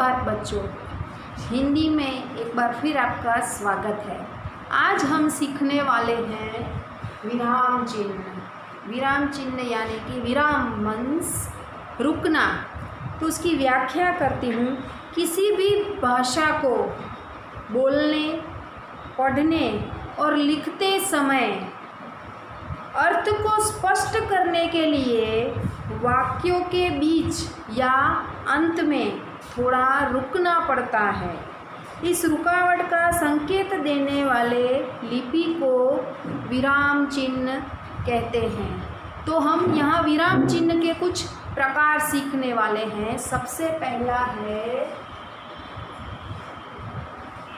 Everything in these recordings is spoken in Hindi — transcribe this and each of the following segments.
सुप्रभात बच्चों, हिंदी में एक बार फिर आपका स्वागत है। आज हम सीखने वाले हैं विराम चिन्ह। विराम चिन्ह यानी कि विराम मीन्स रुकना। तो उसकी व्याख्या करती हूँ। किसी भी भाषा को बोलने, पढ़ने और लिखते समय अर्थ को स्पष्ट करने के लिए वाक्यों के बीच या अंत में थोड़ा रुकना पड़ता है। इस रुकावट का संकेत देने वाले लिपि को विराम चिन्ह कहते हैं। तो हम यहाँ विराम चिन्ह के कुछ प्रकार सीखने वाले हैं। सबसे पहला है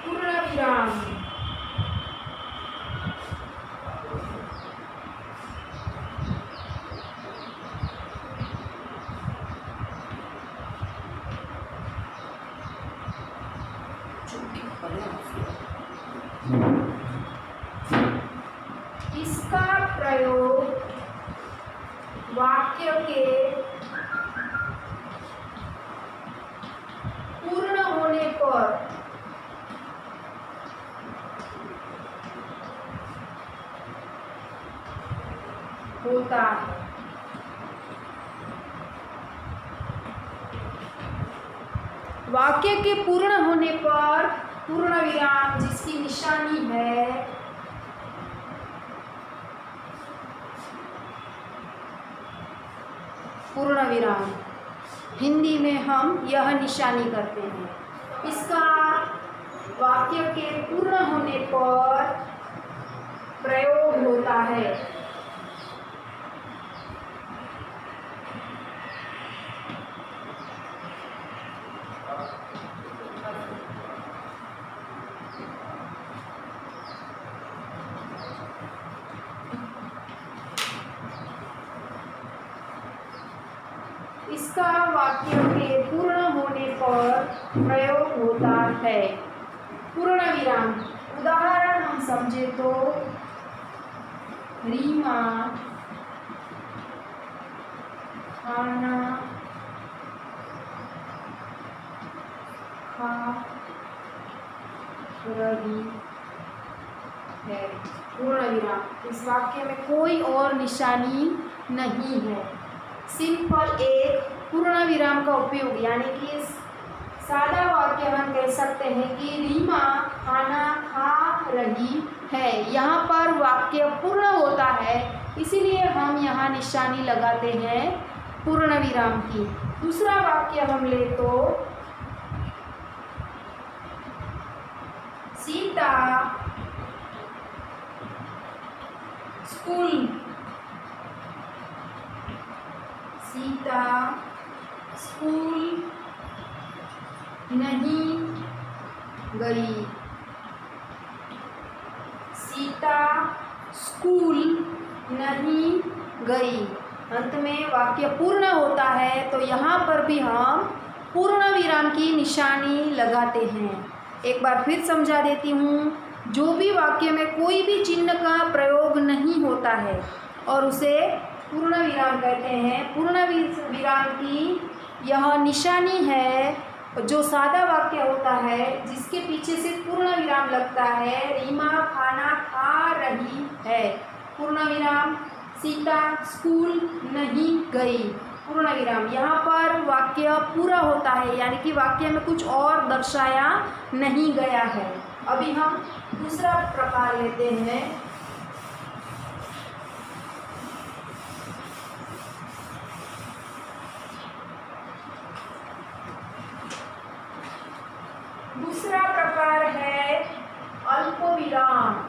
पूर्ण विराम। इसका प्रयोग वाक्य के पूर्ण होने पर होता है। वाक्य के पूर्ण होने पर पूर्ण विराम जिसकी निशानी है पूर्ण विराम, हिंदी में हम यह निशानी करते हैं। इसका वाक्य के पूर्ण होने पर प्रयोग होता है। इसका वाक्य के पूर्ण होने पर प्रयोग होता है पूर्ण विराम। उदाहरण हम समझे तो रीमा खाना खा रही है। पूर्ण विराम। इस वाक्य में कोई और निशानी नहीं है। सिंपल एक पूर्ण विराम का उपयोग, यानी कि सादा वाक्य हम कह सकते हैं कि रीमा खाना खा रही है। यहाँ पर वाक्य पूर्ण होता है, इसीलिए हम यहाँ निशानी लगाते हैं पूर्ण विराम की। दूसरा वाक्य हम ले तो सीता स्कूल नहीं गई। सीता स्कूल नहीं गई। अंत में वाक्य पूर्ण होता है, तो यहाँ पर भी हम पूर्ण विराम की निशानी लगाते हैं। एक बार फिर समझा देती हूँ। जो भी वाक्य में कोई भी चिन्ह का प्रयोग नहीं होता है और उसे पूर्ण विराम कहते हैं। पूर्ण विराम की यह निशानी है। जो सादा वाक्य होता है जिसके पीछे से पूर्ण विराम लगता है, रीमा खाना खा रही है, पूर्ण विराम, सीता स्कूल नहीं गई, पूर्ण विराम। यहाँ पर वाक्य पूरा होता है, यानी कि वाक्य में कुछ और दर्शाया नहीं गया है। अभी हम दूसरा प्रकार लेते हैं। दूसरा प्रकार है अल्पविराम।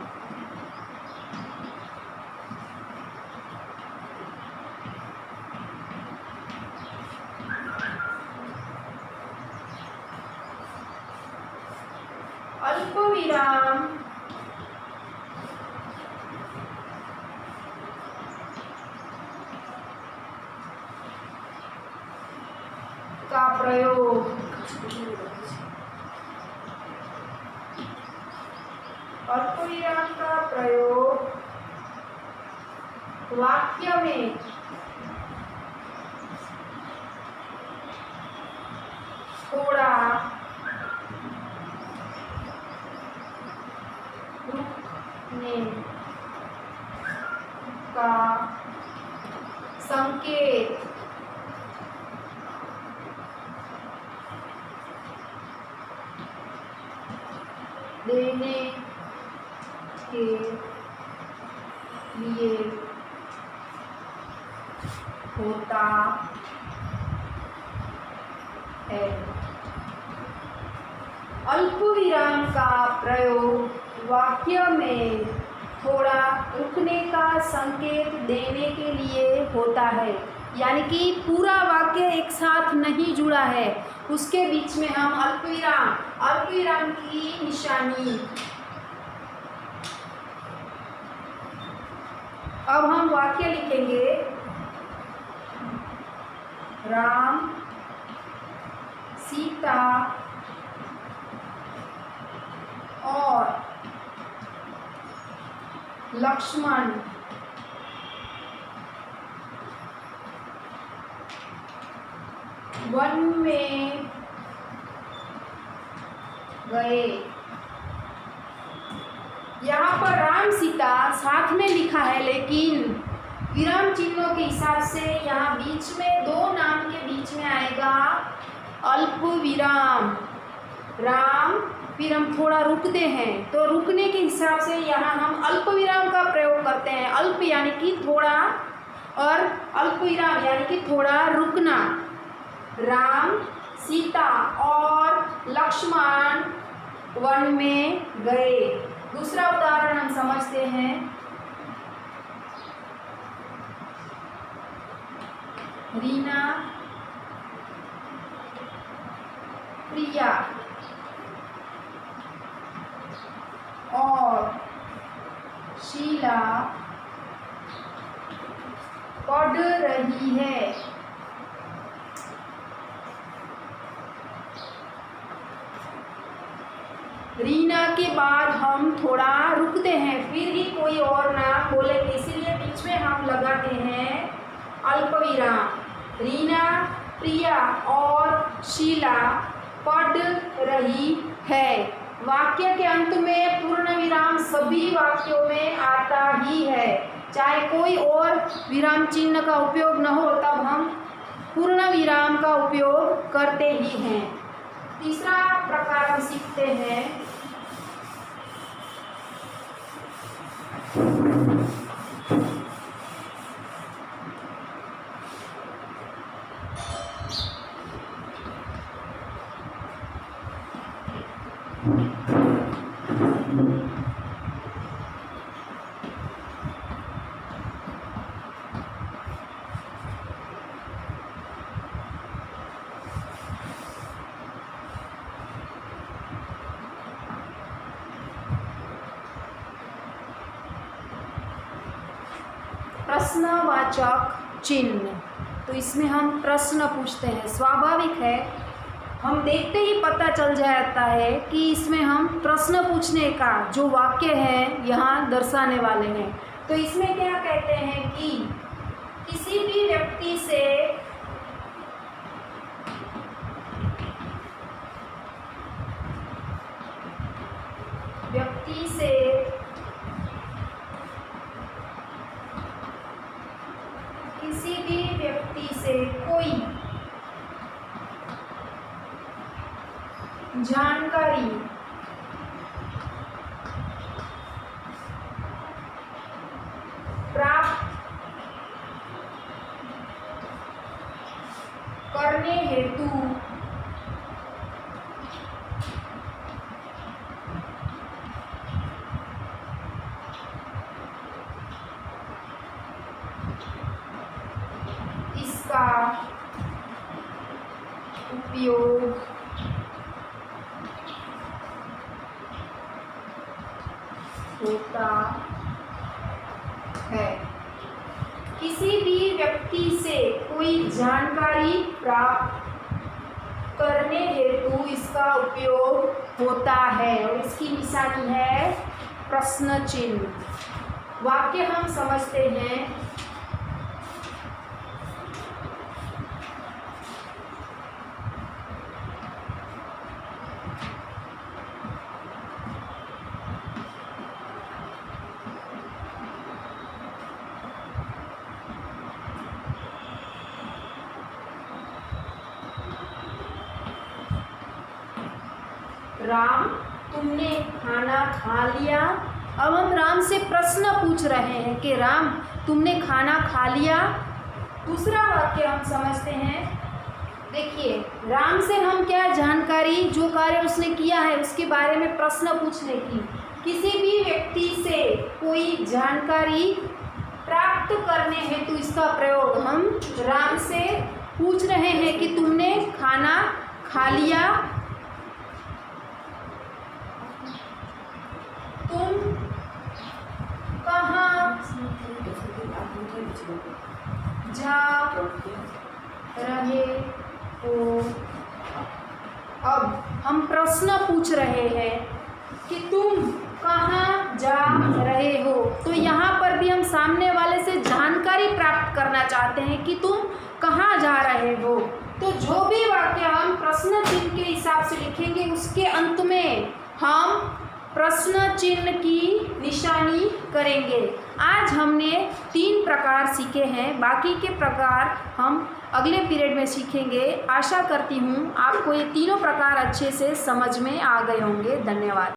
अल्पविराम का प्रयोग अल्पविराम का प्रयोग वाक्य में थोड़ा या रुकने का संकेत देने के लिए होता है। अल्पविराम का प्रयोग वाक्य में थोड़ा रुकने का संकेत देने के लिए होता है, यानी कि पूरा वाक्य एक साथ नहीं जुड़ा है, उसके बीच में हम अल्पविराम की निशानी। अब हम वाक्य लिखेंगे, राम सीता और लक्ष्मण वन में गए। यहाँ पर राम सीता साथ में लिखा है, लेकिन विराम चिन्हों के हिसाब से यहाँ बीच में दो नाम के बीच में आएगा अल्प विराम। राम, फिर हम थोड़ा रुकते हैं, तो रुकने के हिसाब से यहाँ हम अल्प विराम का प्रयोग करते हैं। अल्प यानी कि थोड़ा और अल्प विराम यानी कि थोड़ा रुकना। राम सीता और लक्ष्मण वन में गए। दूसरा उदाहरण हम समझते हैं, रीना प्रिया और शीला पढ़ रही है। रीना के बाद हम थोड़ा रुकते हैं, फिर ही कोई और नाम बोलेंगे, इसीलिए बीच में हम लगाते हैं अल्पविराम। रीना प्रिया और शीला पढ़ रही है। वाक्य के अंत में पूर्ण विराम सभी वाक्यों में आता ही है, चाहे कोई और विराम चिन्ह का उपयोग न हो, तब हम पूर्ण विराम का उपयोग करते ही हैं। तीसरा प्रकार हम सीखते हैं, प्रश्नवाचक चिन्ह। तो इसमें हम प्रश्न पूछते हैं। स्वाभाविक है, हम देखते ही पता चल जाता है कि इसमें हम प्रश्न पूछने का जो वाक्य है यहाँ दर्शाने वाले हैं। तो इसमें क्या कहते हैं कि किसी भी व्यक्ति से कोई जानकारी प्राप्त करने हेतु इसका उपयोग होता है। किसी भी व्यक्ति से कोई जानकारी प्राप्त करने हेतु इसका उपयोग होता है और इसकी निशानी है प्रश्न चिन्ह। वाक्य हम समझते हैं, राम तुमने खाना खा लिया। अब हम राम से प्रश्न पूछ रहे हैं कि राम तुमने खाना खा लिया। दूसरा वाक्य हम समझते हैं। देखिए, राम से हम क्या जानकारी, जो कार्य उसने किया है उसके बारे में प्रश्न पूछने की। किसी भी व्यक्ति से कोई जानकारी प्राप्त करने हेतु इसका प्रयोग हम राम से पूछ रहे हैं कि तुमने खाना खा लिया। तुम कहाँ जा रहे हो। अब हम प्रश्न पूछ रहे हैं कि तुम कहाँ जा रहे हो। तो यहाँ पर भी हम सामने वाले से जानकारी प्राप्त करना चाहते हैं कि तुम कहाँ जा रहे हो। तो जो भी वाक्य हम प्रश्न चिन्ह के हिसाब से लिखेंगे उसके अंत में हम प्रश्न चिन्ह की निशानी करेंगे। आज हमने 3 प्रकार सीखे हैं, बाकी के प्रकार हम अगले पीरियड में सीखेंगे। आशा करती हूँ आपको ये तीनों प्रकार अच्छे से समझ में आ गए होंगे। धन्यवाद।